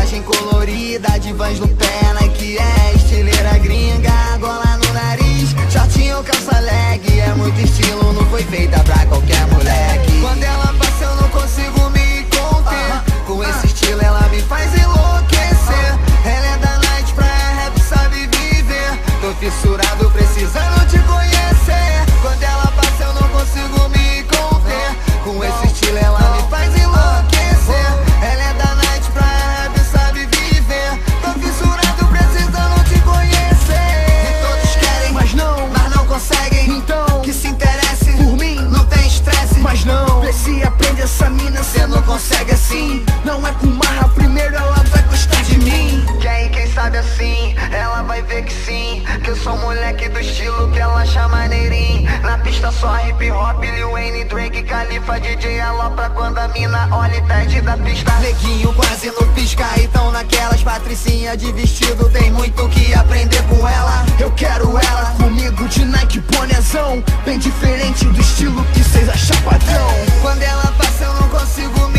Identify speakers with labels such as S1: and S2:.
S1: Tatuagem colorida de Vans no pé, Nike é estileira gringa, gola no nariz, shortinho, calça leg, é muito estilo, não foi feita pra qualquer moleque. Quando ela passa eu não consigo me conter, com esse estilo ela me faz enlouquecer. Ela é da night pra rap, sabe viver, tô fissurado precisando te conhecer. Quando ela passa eu não consigo me conter, com esse estilo ela me faz enlouquecer. Ela é da night pra rap, sabe viver, tô fissurado precisando te conhecer. E todos querem, mas não conseguem. Então, que se interesse por mim, não tem estresse. Mas não, vê se aprende essa mina, cê não consegue assim. Não é com marra, primeiro ela vai gostar de mim. Quem sabe assim, ela vai ver que sim, que eu sou moleque do estilo que ela acha maneirinho. Na pista só hip hop, Lil Wayne, Drake, Khalifa, DJ alopra quando a mina olha e perde da pista. Neguinho quase no pisca, então naquelas patricinha de vestido, tem muito que aprender com ela. Eu quero ela comigo de Nike bonezão, bem diferente do estilo que cês acham padrão. Quando ela passa eu não consigo me